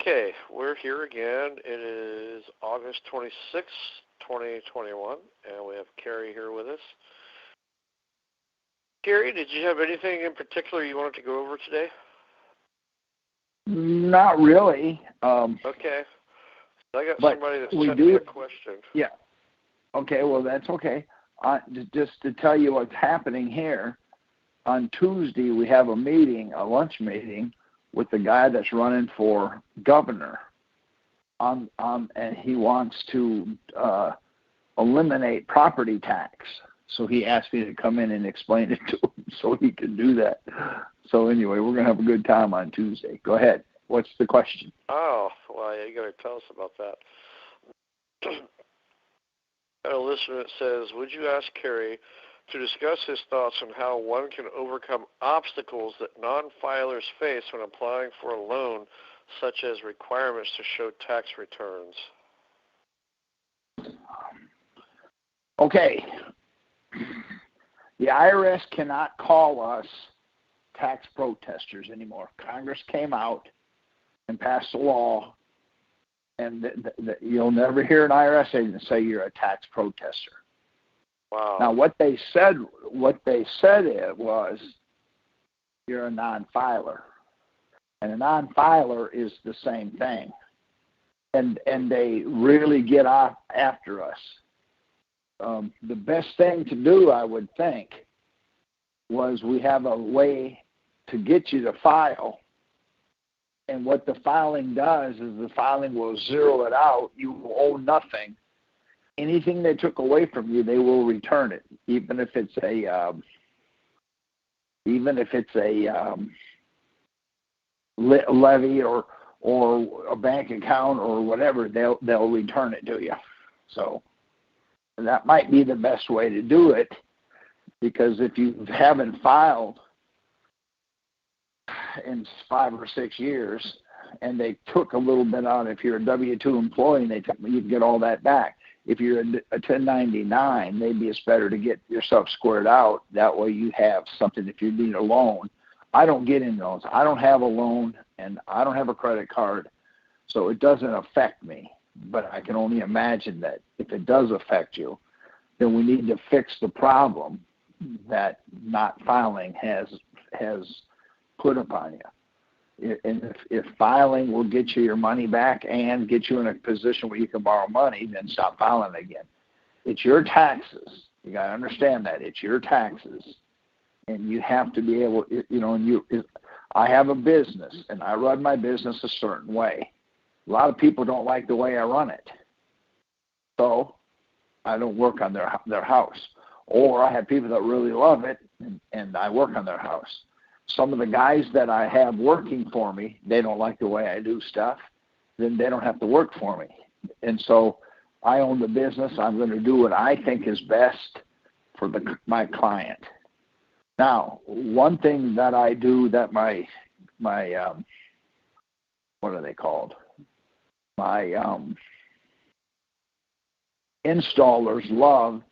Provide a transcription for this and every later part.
Okay, we're here again. It is August 26th, 2021, and we have Carrie here with us. Carrie, did you have anything in particular you wanted to go over today? Not really. Okay. I got somebody that sent me a question. Yeah. Okay, well, that's okay. Just to tell you what's happening here, on Tuesday we have a meeting, a lunch meeting, with the guy that's running for governor, and he wants to eliminate property tax. So he asked me to come in and explain it to him so he can do that. So anyway, we're going to have a good time on Tuesday. Go ahead. What's the question? Oh, well, you got to tell us about that. Got a listener that says, would you ask Kerry to discuss his thoughts on how one can overcome obstacles that non-filers face when applying for a loan, such as requirements to show tax returns? Okay. The IRS cannot call us tax protesters anymore. Congress came out and passed a law, and you'll never hear an IRS agent say you're a tax protester. Wow. Now, what they said it was you're a non-filer, and a non-filer is the same thing, and they really get after us. The best thing to do, I would think, was we have a way to get you to file, and what the filing does is the filing will zero it out. You will owe nothing. Anything they took away from you, they will return it, even if it's a levy or a bank account or whatever. They'll return it to you. So that might be the best way to do it, because if you haven't filed in 5 or 6 years and they took a little bit out, if you're a W-2 employee, you can get all that back. If you're a 1099, maybe it's better to get yourself squared out. That way you have something if you need a loan. I don't get in loans. I don't have a loan, and I don't have a credit card, so it doesn't affect me. But I can only imagine that if it does affect you, then we need to fix the problem that not filing has put upon you. And if filing will get you your money back and get you in a position where you can borrow money, then stop filing again. It's your taxes. You got to understand that. It's your taxes. And you have to be able, I have a business, and I run my business a certain way. A lot of people don't like the way I run it. So I don't work on their house. Or I have people that really love it, and I work on their house. Some of the guys that I have working for me, they don't like the way I do stuff, then they don't have to work for me. And so I own the business. I'm going to do what I think is best for my client. Now, one thing that I do that my what are they called? My installers love,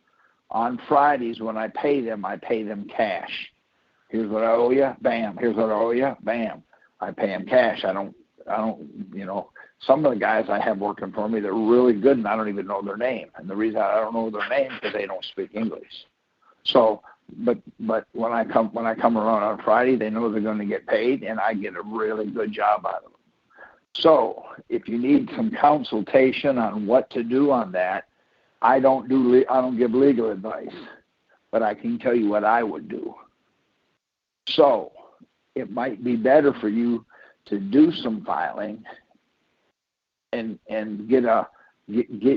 on Fridays when I pay them cash. Here's what I owe you, bam. Here's what I owe you, bam. I pay them cash. I don't, some of the guys I have working for me, they're really good, and I don't even know their name. And the reason I don't know their name is because they don't speak English. So, but when I come around on Friday, they know they're going to get paid, and I get a really good job out of them. So, if you need some consultation on what to do on that, I don't give legal advice, but I can tell you what I would do. So it might be better for you to do some filing and get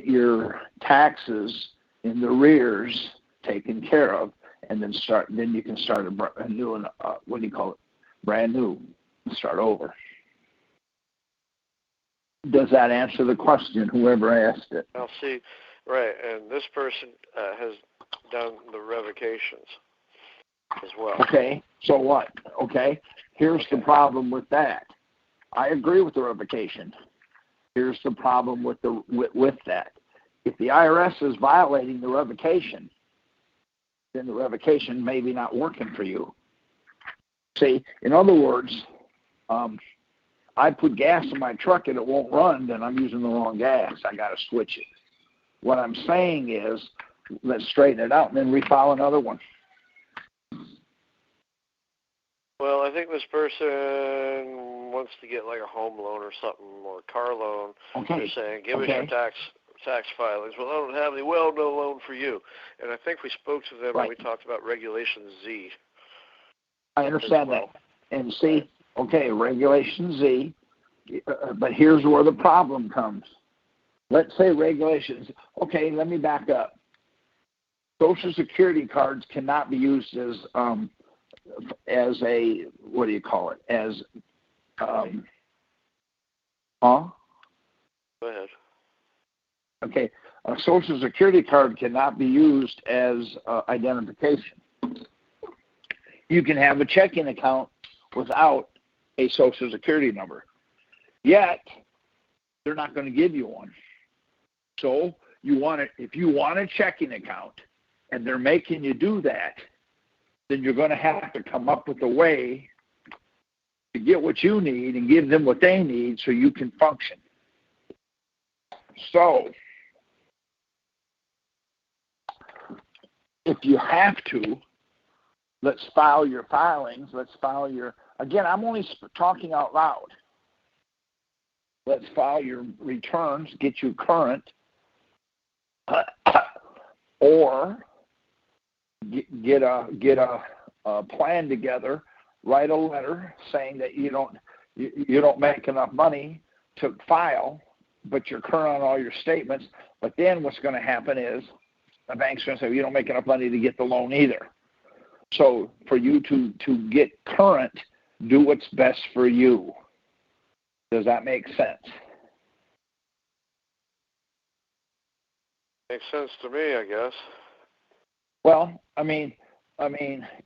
your taxes in the arrears taken care of, and then you can start a new brand new, start over. Does that answer the question, whoever asked it? I'll see. Right, and this person has done the revocations as well. Okay, so what? Okay, here's the problem with that. I agree with the revocation. Here's the problem with that. If the IRS is violating the revocation, then the revocation may be not working for you. See, in other words, I put gas in my truck and it won't run, then I'm using the wrong gas. I got to switch it. What I'm saying is, let's straighten it out and then refile another one. Well, I think this person wants to get like a home loan or something, or a car loan. Okay. They're saying, give us your tax filings. Well, I don't have any. Well, no loan for you. And I think we spoke to them and we talked about Regulation Z. I understand that. And see, okay, Regulation Z, but here's where the problem comes. Let's say regulations. Okay, let me back up. Social Security cards cannot be used as a, what do you call it? As Go ahead. Okay, a Social Security card cannot be used as identification. You can have a checking account without a Social Security number. Yet, they're not going to give you one. So, if you want a checking account and they're making you do that, then you're going to have to come up with a way to get what you need and give them what they need so you can function. So, if you have to, let's file your filings. Again, I'm only talking out loud. Let's file your returns, get you current, or get a plan together, write a letter saying that you don't make enough money to file, but you're current on all your statements. But then what's going to happen is the bank's going to say, you don't make enough money to get the loan either. So for you to get current, do what's best for you. Does that make sense? Makes sense to me, I guess. Well, I mean,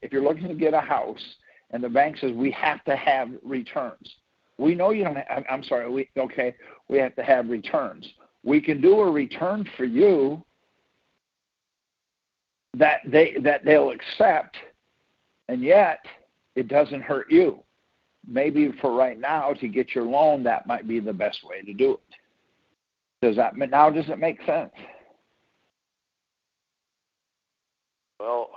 if you're looking to get a house and the bank says we have to have returns, we know you don't. We have to have returns. We can do a return for you that they'll accept, and yet it doesn't hurt you. Maybe for right now to get your loan, that might be the best way to do it. Does it make sense? Well,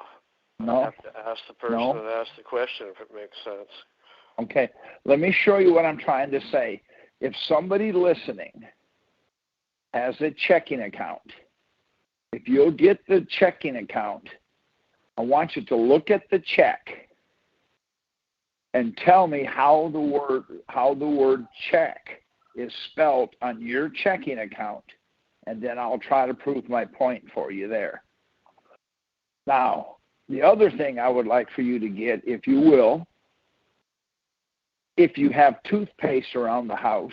no. I have to ask the person and ask the question if it makes sense. Okay, let me show you what I'm trying to say. If somebody listening has a checking account, if you'll get the checking account, I want you to look at the check and tell me how the word check is spelled on your checking account, and then I'll try to prove my point for you there. Now, the other thing I would like for you to get, if you will, if you have toothpaste around the house,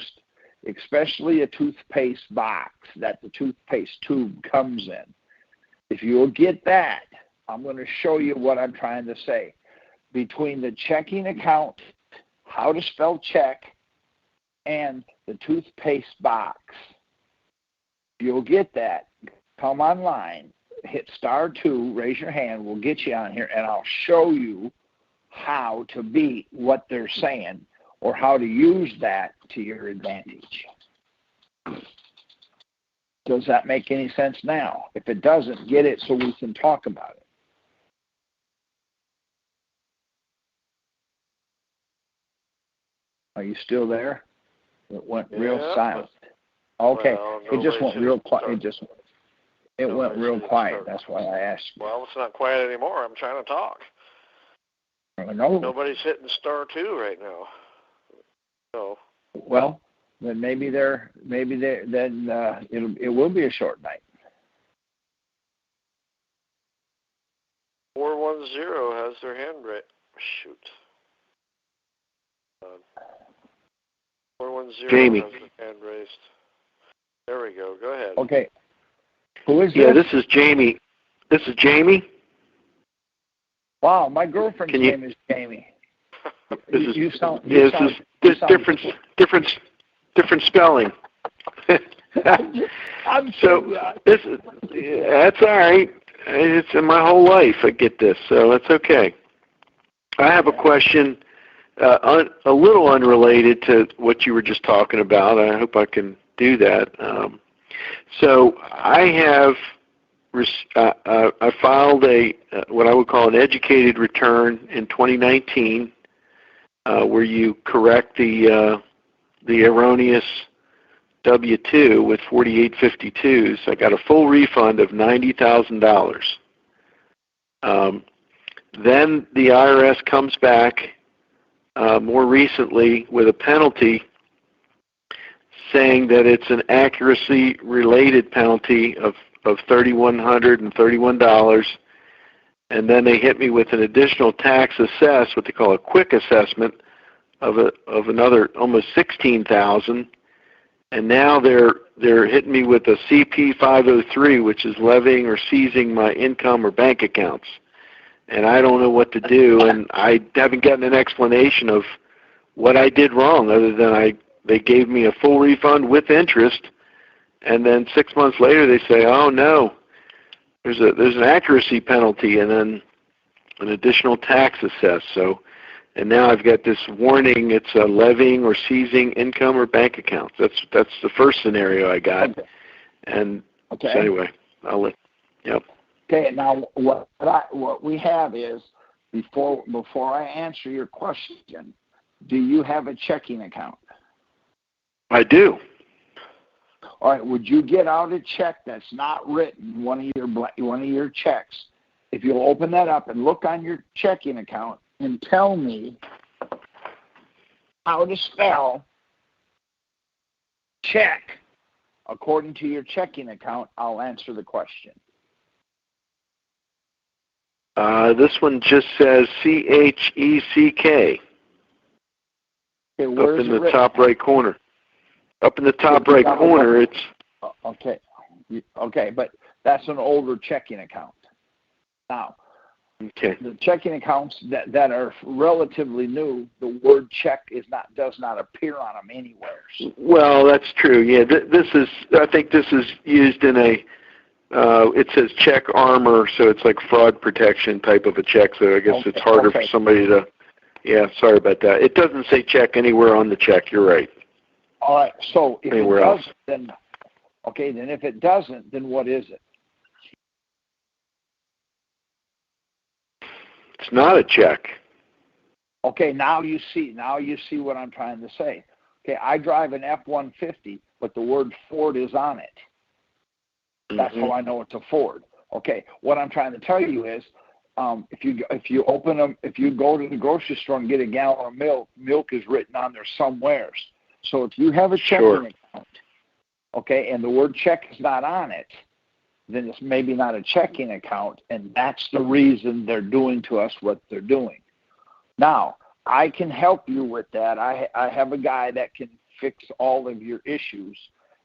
especially a toothpaste box that the toothpaste tube comes in, if you'll get that, I'm going to show you what I'm trying to say. Between the checking account, how to spell check, and the toothpaste box, you'll get that. Come online, hit *2, raise your hand, we'll get you on here, and I'll show you how to beat what they're saying or how to use that to your advantage. Does that make any sense now? If it doesn't, get it so we can talk about it. Are you still there? It went real silent. Okay, well, it just went real quiet. It went real quiet. That's why I asked you. Well, it's not quiet anymore. I'm trying to talk. I know. Nobody's hitting *2 right now. So. Well, then it will be a short night. 410 has their hand raised. Shoot. 410 Jamie. has their hand raised. There we go. Go ahead. Okay. Who is this? Yeah, this is Jamie. This is Jamie. Wow, my girlfriend's name is Jamie. Different spelling. I'm so that's all right. It's in my whole life. I get this, so that's okay. I have a question. a little unrelated to what you were just talking about. I hope I can do that. So I have I filed a what I would call an educated return in 2019, where you correct the erroneous W-2 with 4852. So I got a full refund of $90,000. Then the IRS comes back more recently with a penalty saying that it's an accuracy-related penalty of $3,131, and then they hit me with an additional tax assess, what they call a quick assessment, of another almost $16,000, and now they're hitting me with a CP 503, which is levying or seizing my income or bank accounts, and I don't know what to do, and I haven't gotten an explanation of what I did wrong, other than they gave me a full refund with interest. And then 6 months later, they say, "Oh no, there's an accuracy penalty, and then an additional tax assessed." So, and now I've got this warning: it's levying or seizing income or bank accounts. That's the first scenario I got. Okay. And Okay. so anyway, I'll let. Yep. Okay. Now, what we have is before I answer your question, do you have a checking account? I do. All right, would you get out a check that's not written, one of your checks? If you'll open that up and look on your checking account and tell me how to spell check according to your checking account, I'll answer the question. This one just says CHECK. Okay, up in the top right corner. Up in the top right corner, it's... Okay. Okay, but that's an older checking account. Now, okay. The checking accounts that are relatively new, the word check does not appear on them anywhere. Well, that's true. Yeah, I think this is used in a, it says check armor, so it's like fraud protection type of a check, so I guess it's harder for somebody to... Yeah, sorry about that. It doesn't say check anywhere on the check. You're right. All right. So if anywhere it does, else. then if it doesn't, then what is it? It's not a check. Okay. Now you see what I'm trying to say. Okay. I drive an F-150, but the word Ford is on it. That's how I know it's a Ford. Okay. What I'm trying to tell you is, if you go to the grocery store and get a gallon of milk, milk is written on there somewheres. So if you have a checking account, okay, and the word check is not on it, then it's maybe not a checking account, and that's the reason they're doing to us what they're doing. Now, I can help you with that. I have a guy that can fix all of your issues,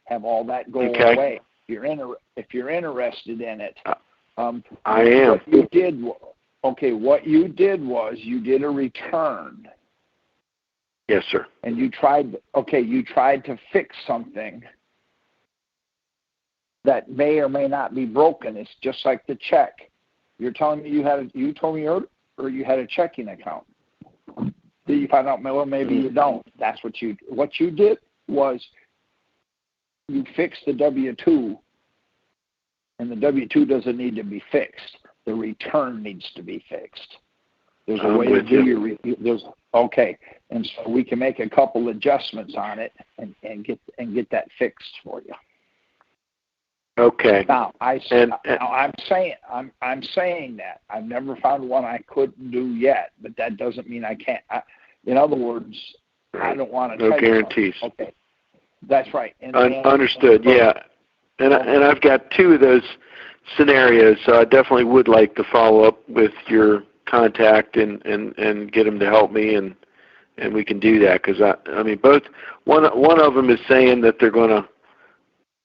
have all that go away. If you're interested in it. I am. What you did was you did a return. Yes, sir. And you tried to fix something that may or may not be broken. It's just like the check. You're telling me you told me you had a checking account. Did you find out? Well, maybe you don't. That's what you did was you fixed the W-2, and the W-2 doesn't need to be fixed. The return needs to be fixed. There's a way to do your and so we can make a couple adjustments on it and get that fixed for you. Okay. Now I'm saying that I've never found one I couldn't do yet, but that doesn't mean I can't. In other words, I don't want to. No guarantees. Okay, that's right. Understood. Yeah, and I've got two of those scenarios, so I definitely would like to follow up with your contact and get them to help me, and we can do that, because I mean both one of them is saying that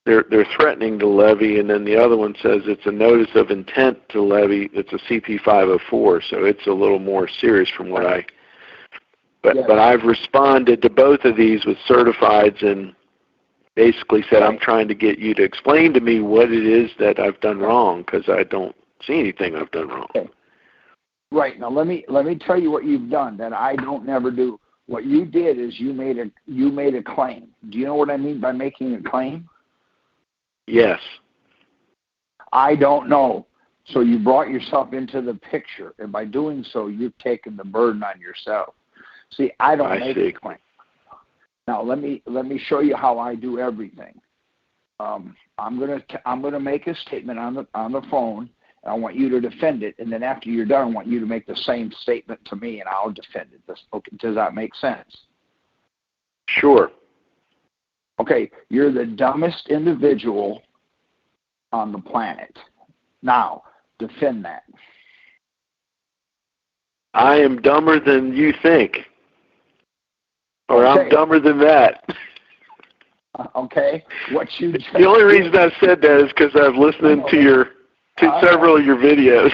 they're threatening to levy, and then the other one says it's a notice of intent to levy. It's a CP 504, so it's a little more serious from what but I've responded to both of these with certifieds and basically said I'm trying to get you to explain to me what it is that I've done wrong, because I don't see anything I've done wrong. Okay. Right. Now let me tell you what you've done that I don't never do. What you did is you made a claim. Do you know what I mean by making a claim? Yes. I don't know. So you brought yourself into the picture, and by doing so, you've taken the burden on yourself. See, I don't make a claim. Now let me show you how I do everything. I'm gonna make a statement on the phone. And I want you to defend it, and then after you're done, I want you to make the same statement to me, and I'll defend it. Does that make sense? Sure. Okay, you're the dumbest individual on the planet. Now, defend that. I am dumber than you think. Or Okay. I'm dumber than that. Okay. What you just the only reason I said that is because I've listened to several of your videos.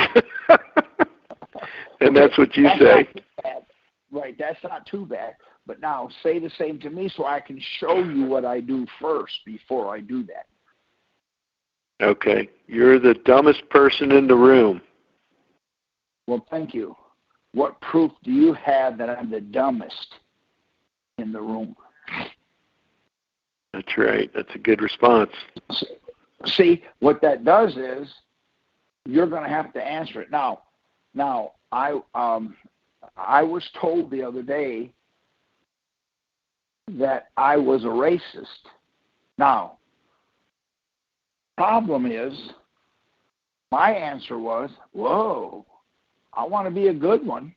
And that's what you say. Right, that's not too bad. But now say the same to me so I can show you what I do first before I do that. Okay. You're the dumbest person in the room. Well, thank you. What proof do you have that I'm the dumbest in the room? That's right. That's a good response. See, what that does is you're going to have to answer it. Now, I was told the other day that I was a racist. Now, problem is, my answer was, whoa, I want to be a good one.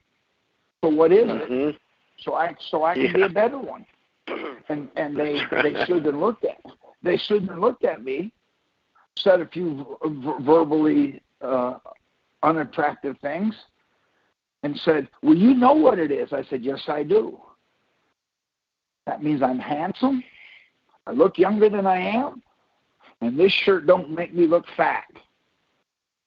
So what is it? So I can be a better one. And they stood and looked at me. They stood and looked at me, said a few verbally unattractive things, and said, well, you know what it is. I said, yes, I do. That means I'm handsome, I look younger than I am, and this shirt don't make me look fat.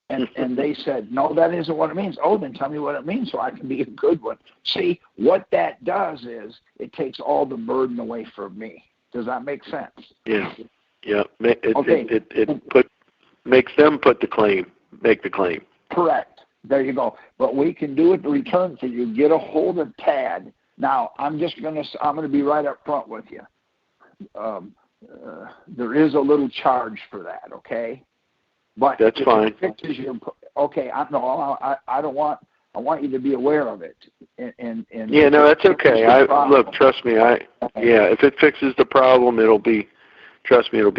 And they said, no, that isn't what it means. Oh, then tell me what it means so I can be a good one. See, what that does is it takes all the burden away from me. Does that make sense? Yeah. Yeah. It makes them make the claim. Correct. There you go. But we can do it in return for you. Get a hold of Tad. Now, I'm gonna be right up front with you. There is a little charge for that, okay? But that's fine. Okay, I don't want. I want you to be aware of it. And yeah, no, that's okay. Look, trust me. If it fixes the problem, it'll be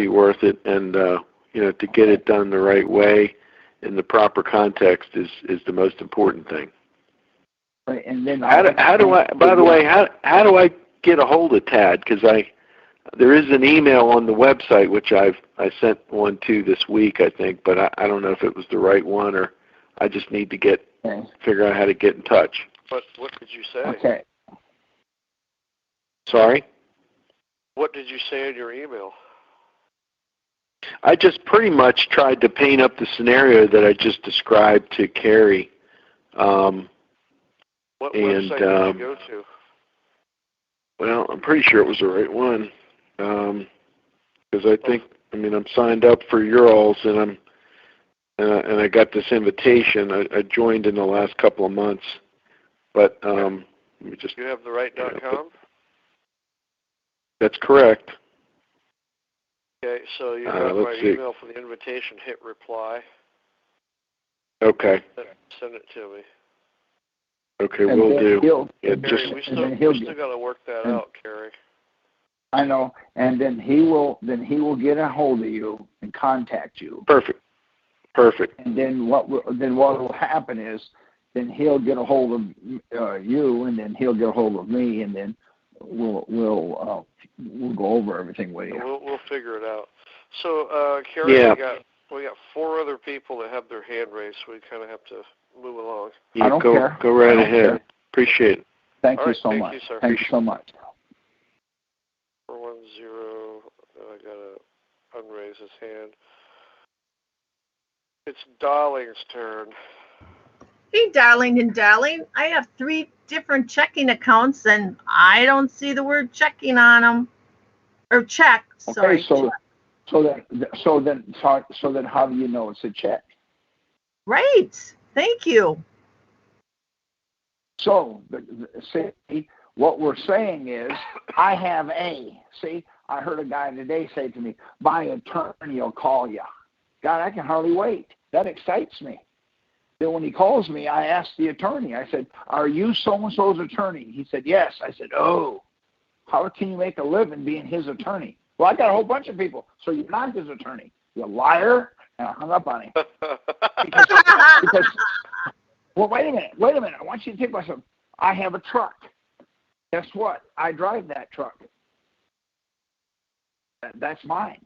worth it. And to get it done the right way in the proper context is the most important thing. Right, and then how do I get a hold of Tad? Because there is an email on the website which I sent one to this week, I think, but I don't know if it was the right one or I just need to figure out how to get in touch. What did you say? Okay. Sorry? What did you say in your email? I just pretty much tried to paint up the scenario that I just described to Carrie. What website did you go to? Well, I'm pretty sure it was the right one. Because I'm signed up for your alls, and I got this invitation. I joined in the last couple of months, but let me just. YouHaveTheRight.com? That's correct. Okay, so you got my email for the invitation. Hit reply. Okay. Send it to me. Okay, we'll do. Carrie, we still got to work that out, Carrie. I know, and then he will get a hold of you and contact you. Perfect. And then what will happen is then he'll get a hold of you, and then he'll get a hold of me, and then we'll go over everything with you. We'll figure it out. So, Carrie, we got 4 other people that have their hand raised, so we kind of have to move along. I don't care. Go right ahead. Care. Appreciate it. Thank you so much. Thank you so much. 410. I gotta unraise his hand. It's Darling's turn. Hey, darling and darling. I have 3 different checking accounts, and I don't see the word checking on them. Or check. Sorry. Okay, so then, how do you know it's a check? Right. Thank you. So, see, what we're saying is, I have A. See, I heard a guy today say to me, my attorney will call you. God, I can hardly wait. That excites me. Then when he calls me, I asked the attorney, I said, are you so-and-so's attorney? He said, yes. I said, oh, how can you make a living being his attorney? Well, I got a whole bunch of people. So you're not his attorney. You liar. And I hung up on him. because well, wait a minute. I want you to think about something. I have a truck. Guess what? I drive that truck. That's mine.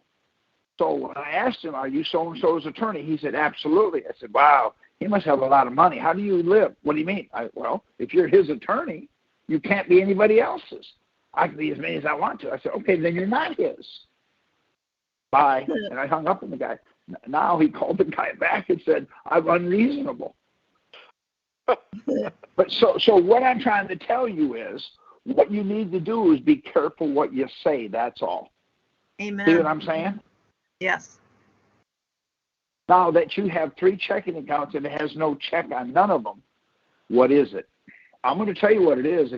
So when I asked him, are you so-and-so's attorney? He said, absolutely. I said, wow, he must have a lot of money. How do you live? What do you mean? Well, if you're his attorney, you can't be anybody else's. I can be as many as I want to. I said, okay, then you're not his. Bye. And I hung up on the guy. Now he called the guy back and said, I'm unreasonable. But so what I'm trying to tell you is, what you need to do is be careful what you say. That's all. Amen. See what I'm saying? Yes. Now that you have 3 checking accounts and it has no check on none of them, what is it? I'm going to tell you what it is.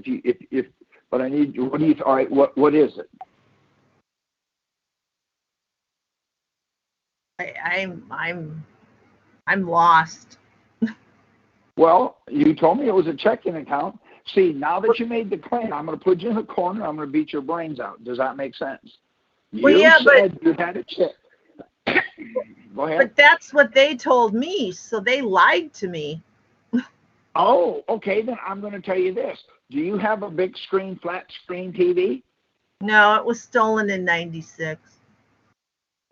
But I need. What do you? All right. What is it? I'm lost. Well, you told me it was a checking account. See, now that you made the claim, I'm going to put you in the corner. I'm going to beat your brains out. Does that make sense? Well, you yeah, said you had a check. Go ahead. But that's what they told me, so they lied to me. Oh, okay. Then I'm going to tell you this. Do you have a big screen, flat screen TV? No, it was stolen in '96.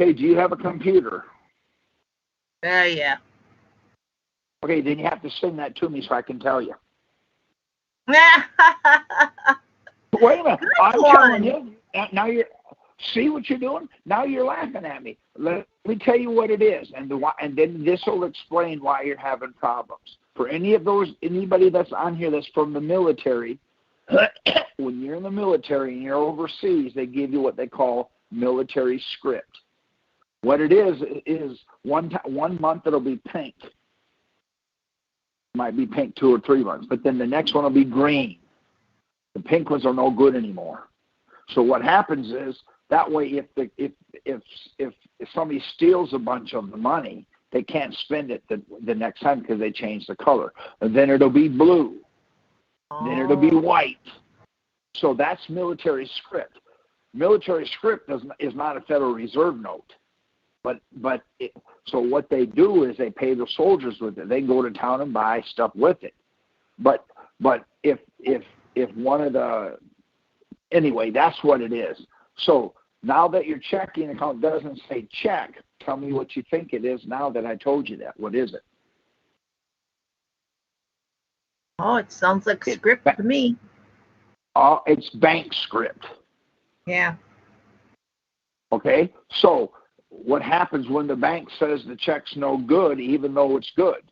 Okay. Do you have a computer? Yeah. Okay. Then you have to send that to me so I can tell you. Wait a minute. I'm telling you. Now you're. See what you're doing? Now you're laughing at me. Let me tell you what it is, and then this will explain why you're having problems. For anybody that's on here that's from the military, when you're in the military and you're overseas, they give you what they call military script. What it is one month it'll be pink. It might be pink 2 or 3 months, but then the next one will be green. The pink ones are no good anymore. So what happens is, that way, if somebody steals a bunch of the money, they can't spend it the next time because they change the color. And then it'll be blue. Then it'll be white. So that's military script. Military script is not a Federal Reserve note. So what they do is they pay the soldiers with it. They go to town and buy stuff with it. But if one of the anyway, that's what it is. So now that your checking account doesn't say check, tell me what you think it is now that I told you that. What is it? Oh, it sounds like script to me. Oh, it's bank script. Yeah. Okay? So what happens when the bank says the check's no good, even though it's good?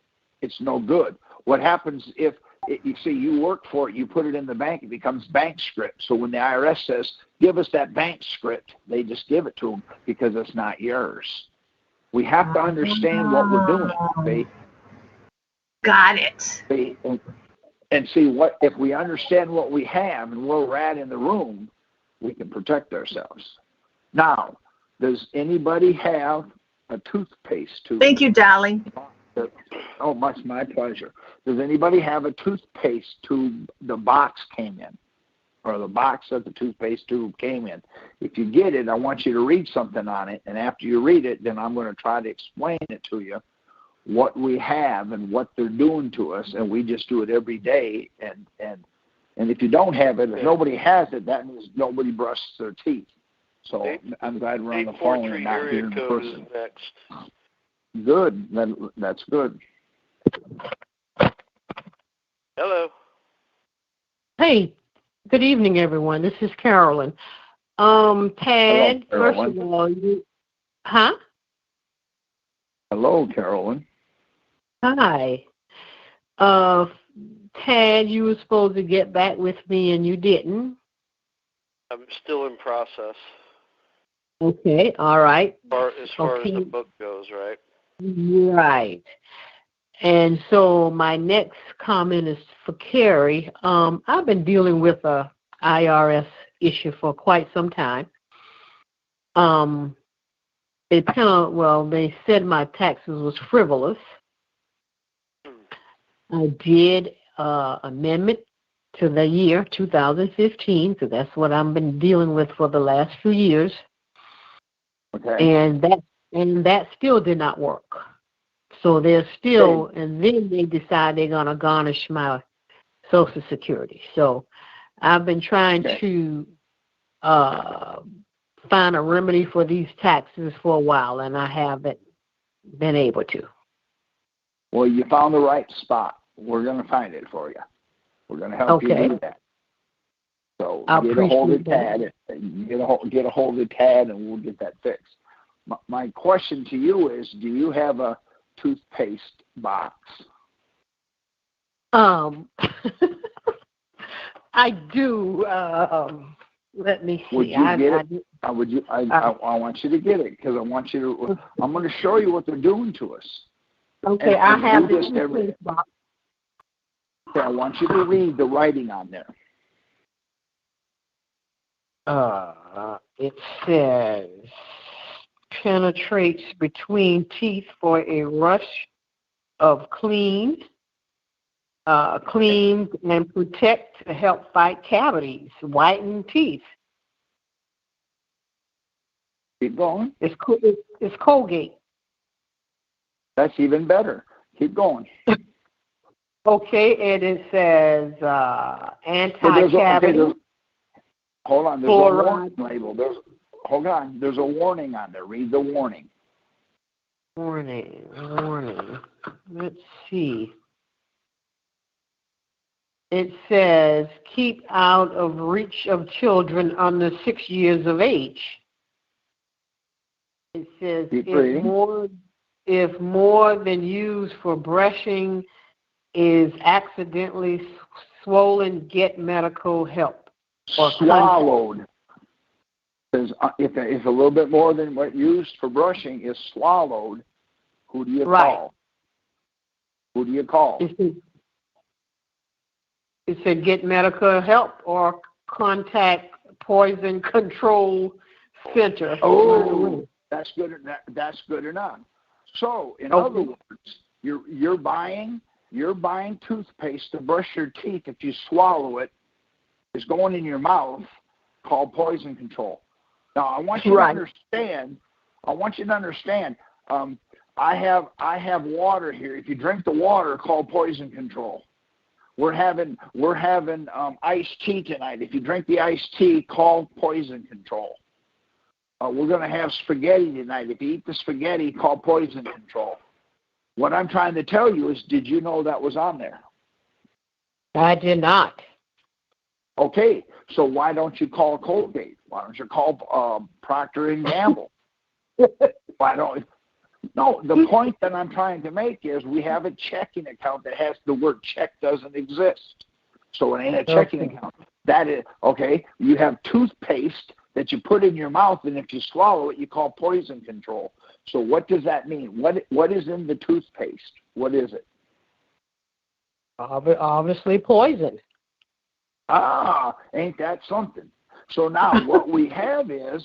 It's no good. What happens if you see, you work for it, you put it in the bank, it becomes bank script. So when the IRS says, give us that bank script, they just give it to them because it's not yours. We have to understand what we're doing. See? Got it. See? And see, what if we understand what we have and where we're at in the room, we can protect ourselves. Now, does anybody have a toothpaste tube? Thank you, darling. Oh, much my pleasure. Does anybody have a toothpaste tube the box came in, or the box that the toothpaste tube came in? If you get it, I want you to read something on it, and after you read it, then I'm going to try to explain it to you, what we have and what they're doing to us, and we just do it every day. And if you don't have it, if nobody has it, that means nobody brushes their teeth. So I'm glad we're on the phone and not here in person. Next. Good. That's good. Hello. Hey, good evening, everyone. This is Carolyn. Tad, Hello, first of all, Hello, Carolyn. Hi. Tad, you were supposed to get back with me, and you didn't. I'm still in process. Okay, all right. As far as the book goes, right? Right. And so my next comment is for Carrie. I've been dealing with a IRS issue for quite some time. They said my taxes was frivolous. I did amendment to the year 2015, so that's what I've been dealing with for the last few years. Okay. And that still did not work. So they're still, and then they decide they're going to garnish my Social Security. So I've been trying to find a remedy for these taxes for a while, and I haven't been able to. Well, you found the right spot. We're going to find it for you. We're going to help you do that. So get a hold of Tad. Get a hold of Tad, and we'll get that fixed. My question to you is: do you have a toothpaste box? I do. Let me see. Would you get it? I want you to get it because I want you to. I'm going to show you what they're doing to us. Okay, I have the toothpaste box. Okay, I want you to read the writing on there. It says penetrates between teeth for a rush of cleans and protect to help fight cavities, whiten teeth. Keep going. It's Colgate. That's even better. Keep going. Okay, and it says anti-cavity. Hold on, there's a warning label. There's a warning on there. Read the warning. Warning. Let's see. It says, keep out of reach of children under 6 years of age. It says, if more than used for brushing is accidentally swollen, get medical help. Or swallowed. Because if a little bit more than what used for brushing is swallowed, who do you call? Who do you call? It said get medical help or contact Poison Control Center. Oh, that's good. That's good enough. So, in other words, you're buying toothpaste to brush your teeth. If you swallow it, it's going in your mouth. Called Poison Control. Now, I want you to understand. I have water here. If you drink the water, call Poison Control. We're having iced tea tonight. If you drink the iced tea, call Poison Control. We're going to have spaghetti tonight. If you eat the spaghetti, call Poison Control. What I'm trying to tell you is, did you know that was on there? I did not. Okay, so why don't you call Colgate? Why don't you call Procter & Gamble? Why don't? No, the point that I'm trying to make is we have a checking account that has the word check doesn't exist. So it ain't a checking account. That is, okay, you have toothpaste that you put in your mouth, and if you swallow it, you call Poison Control. So what does that mean? What is in the toothpaste? What is it? Obviously poison. Ain't that something? So now what we have is,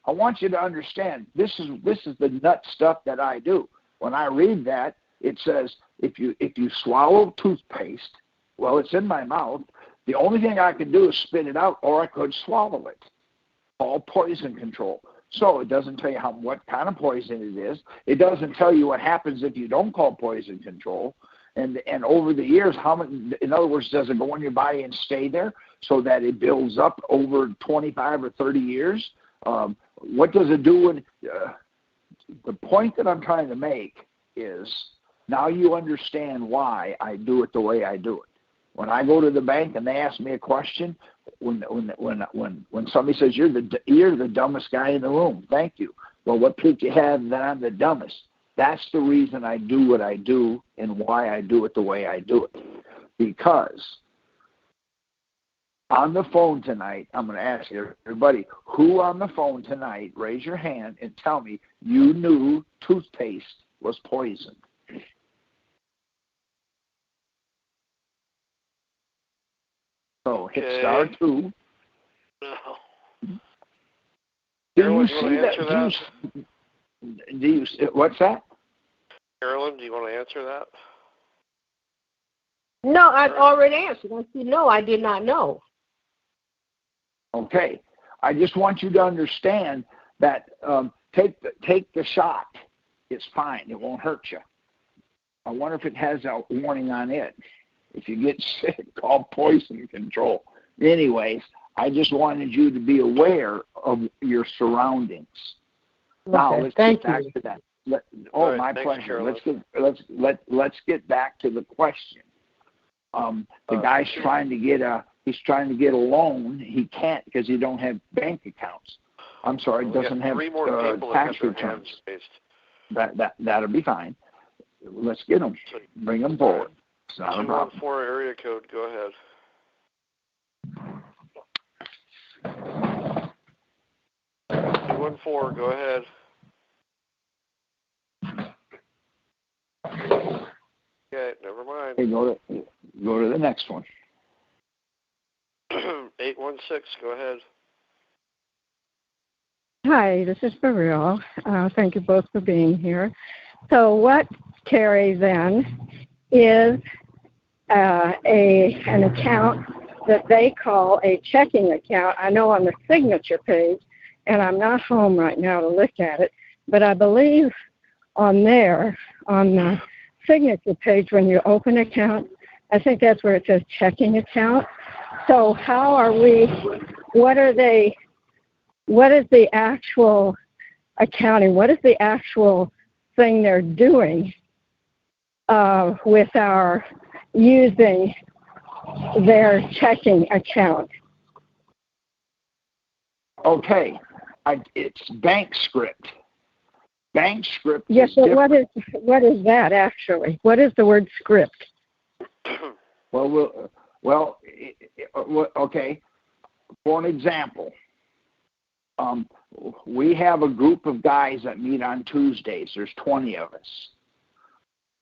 I want you to understand, this is the nut stuff that I do. When I read that, it says if you swallow toothpaste, well, it's in my mouth. The only thing I can do is spit it out, or I could swallow it. All Poison Control. So it doesn't tell you what kind of poison it is. It doesn't tell you what happens if you don't call Poison Control. And over the years, in other words, does it go in your body and stay there so that it builds up over 25 or 30 years? What does it do when the point that I'm trying to make is now you understand why I do it the way I do it. When I go to the bank and they ask me a question, when somebody says you're the dumbest guy in the room, thank you. Well, what proof do you have that I'm the dumbest? That's the reason I do what I do and why I do it the way I do it. Because on the phone tonight, I'm going to ask everybody, who on the phone tonight, raise your hand and tell me you knew toothpaste was poison. So hit *2. No. Do Carolyn, you do you see want to answer that? Do you? What's that? Carolyn, do you want to answer that? No, I've already answered. I said, no, I did not know. Okay. I just want you to understand that take the shot. It's fine. It won't hurt you. I wonder if it has a warning on it. If you get sick, call poison control. Anyways, I just wanted you to be aware of your surroundings. Okay, Now let's get back to that. Right, my thanks, pleasure. Carolyn. Let's get back to the question. The guy's trying to get a loan. He can't because he don't have bank accounts. I'm sorry, doesn't have three more people tax that have their returns. hands raised. That'll be fine. Let's get them. Bring them forward. It's not a problem. 214 area code. Go ahead. Go ahead. Okay, never mind. Hey, go to the next one. 816, go ahead. Hi, this is Beryl. Thank you both for being here. So what, Terry, then, is an account that they call a checking account? I know on the signature page, and I'm not home right now to look at it, but I believe on there, on the signature page, when you open an account, I think that's where it says checking account. So how are we, what is the actual accounting? What is the actual thing they're doing with our using their checking account? Okay, it's bank script. Bank script. Yes, but different. what is that actually? What is the word script? Okay. For an example, we have a group of guys that meet on Tuesdays. There's 20 of us.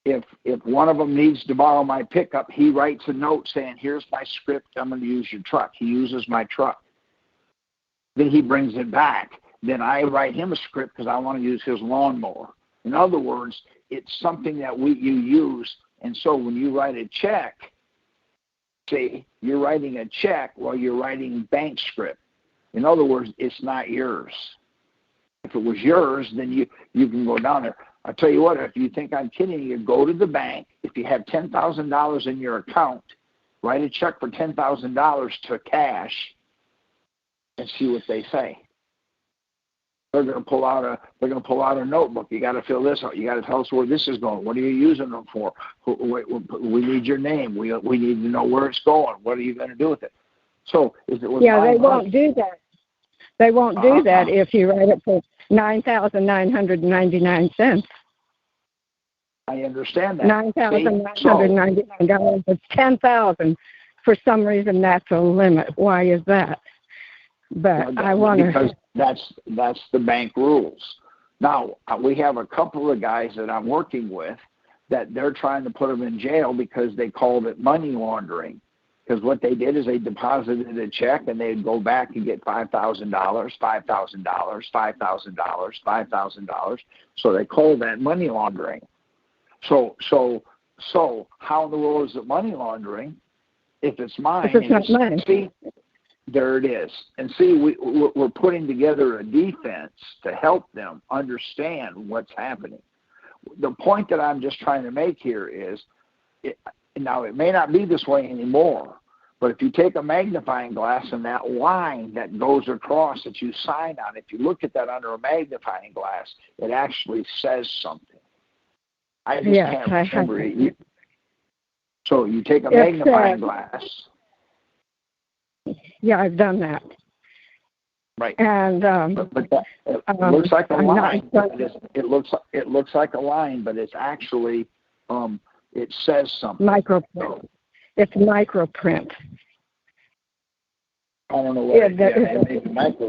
If one of them needs to borrow my pickup, he writes a note saying, "Here's my script. I'm going to use your truck." He uses my truck. Then he brings it back. Then I write him a script because I want to use his lawnmower. In other words, it's something that you use. And so when you write a check, see, you're writing a check while you're writing bank script. In other words, it's not yours. If it was yours, then you can go down there. I'll tell you what, if you think I'm kidding you, go to the bank. If you have $10,000 in your account, write a check for $10,000 to cash and see what they say. They're going to pull out a notebook. You got to fill this out. You got to tell us where this is going. What are you using them for? We need your name. We need to know where it's going. What are you going to do with it? So is it? They won't do that. They won't do that if you write it for $9,999. I understand that. $9,999. It's $10,000. For some reason, that's a limit. Why is that? But I want to. Because that's the bank rules. Now we have a couple of guys that I'm working with that they're trying to put them in jail because they called it money laundering. Because what they did is they deposited a check and they'd go back and get $5,000, $5,000, $5,000, $5,000. So they called that money laundering. So how in the world is it money laundering if it's mine? If it's not mine. See, there it is. And see, we're putting together a defense to help them understand what's happening. The point that I'm just trying to make here is, now it may not be this way anymore, but if you take a magnifying glass and that line that goes across that you sign on, if you look at that under a magnifying glass, it actually says something. I just can't remember it. So you take a magnifying glass. Yeah, I've done that. Right. And but that, it looks like a line. It looks like a line, but it's actually it says something. Microprint. It's microprint. I don't know what it is.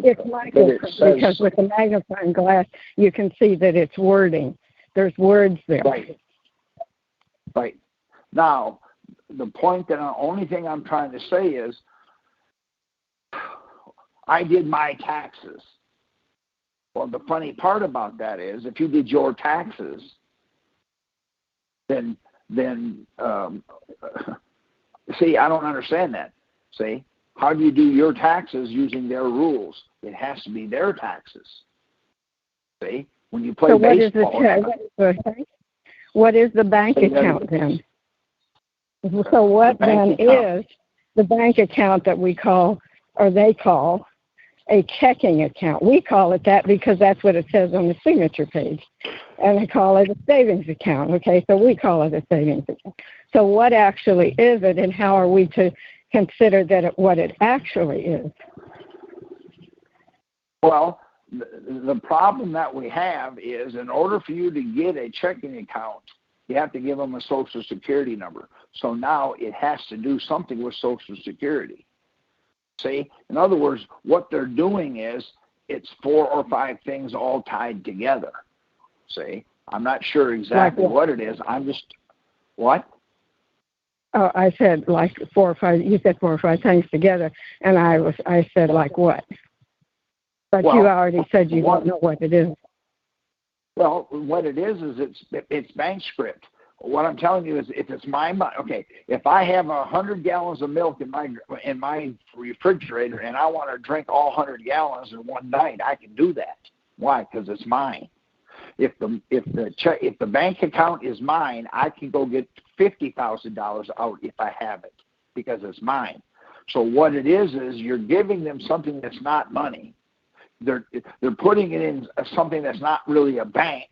It's microprint because with the magnifying glass, you can see that it's wording. There's words there. Right. Now, the only thing I'm trying to say is I did my taxes. Well, the funny part about that is if you did your taxes, then see, I don't understand that. See, how do you do your taxes using their rules? It has to be their taxes. See, when you play baseball. What is the bank account then? So what then is the bank account that we call, or they call, a checking account? We call it that because that's what it says on the signature page. And they call it a savings account. Okay, so we call it a savings account. So what actually is it, and how are we to consider that what it actually is? Well, the problem that we have is in order for you to get a checking account, you have to give them a Social Security number. So now it has to do something with Social Security. See? In other words, what they're doing is it's 4 or 5 things all tied together. See? I'm not sure exactly what it is. I'm just, what? Oh, I said like 4 or 5, you said 4 or 5 things together, and I said like what? But you already said you don't know what it is. Well, what it is it's bank script. What I'm telling you is if it's my money, okay, if I have 100 gallons of milk in my refrigerator and I want to drink all 100 gallons in one night, I can do that. Why? Because it's mine. If the bank account is mine, I can go get $50,000 out if I have it because it's mine. So what it is you're giving them something that's not money. They're putting it in something that's not really a bank.